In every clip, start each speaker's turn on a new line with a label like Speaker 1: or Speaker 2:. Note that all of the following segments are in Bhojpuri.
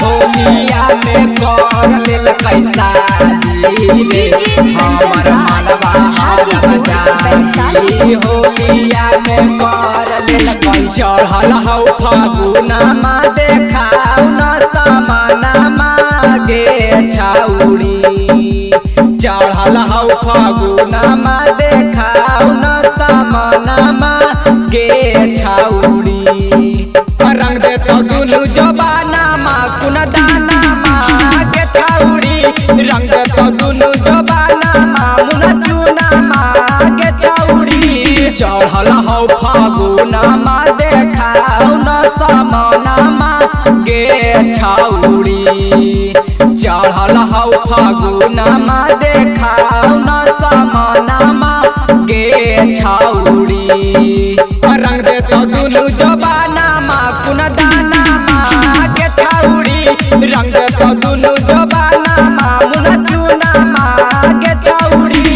Speaker 1: होलिया में कर लेल कैसा रे हमर मनवा जाई। होलिया में कर लेल कैसा चढ़ल हौ फागुनमा देखाउ न समानमा गे छौरी। चढ़ल हौ फागुनमा देखाउ न समानमा गे छौरी। रंग दे तो दुनु जबानामा कुन दानामा गे छौरी। रंग दे तो दुनु जबानामा मुना चुनामा गे छौरी। चढ़ल हौ फागुनमा देखाउ न समानमा गे छौरी। चढ़ल हौ फागुनमा देखाउ न समानमा गे छौरी। रंग दे तो दुनु जबानामा कुन दानामा गे छौरी। रंग दे तो दुनु जबानामा मुना चुनामा गे छौरी।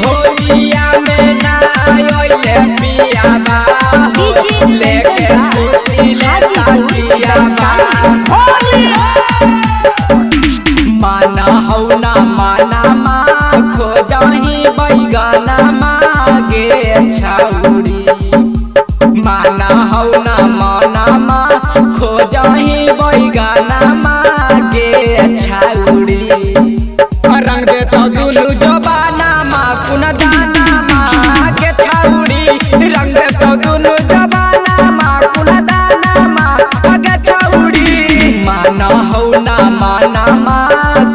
Speaker 1: होलिया में ना आइले पियाबा लेके सुती ले ताजियाबा। माना हौ ना माना मा खोजही बैगनमा गे छौरी। माना हौ ना माना मा खोजही बैगनमा गे छौरी। रंग दे तो दुनु जबानामा कुन दानामा गे छौरी। रंग दे तो दुनु जबानामा कुन दानामा गे छौरी। माना हौ ना माना मा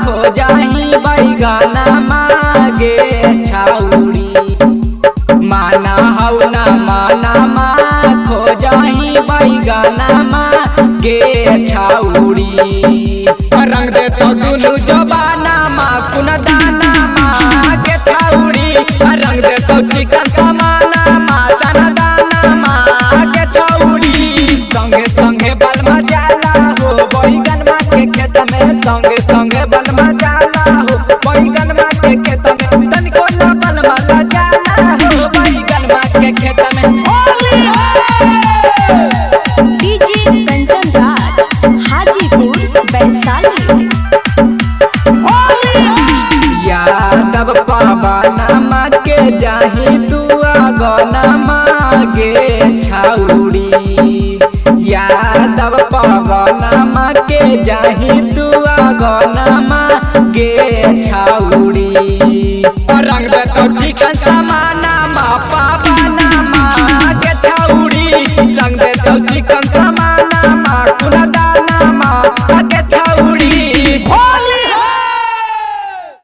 Speaker 1: खोजही बैगनमा गे छौरी। माना हौ ना माना मा खोजही बैगनमा गे छौरी। रंग दे तो दुनु जबानामा कुन दानामा गे छौरी। रंग दे तो चिकन समानामा चना दानामा गे छौरी। संगे संगे बलमा जाला हो बैगनमा के खेत में। संगे संगे बलमा जाला हो बैगनमा के खेत में। तनिको ना बलमा ला जाला हो बैगनमा के खेत में।
Speaker 2: डीजे कंचन राज हाजीपुर वैशाली।
Speaker 1: यादव पवनमा के जाही दुआ गनमा गे छौरी। यादव पवनमा के जाही दुआ गनमा गे छौरी। रंग दे तो चिकन समानामा पावनमा गे छौरी। रंग दे तो चिकन समानामा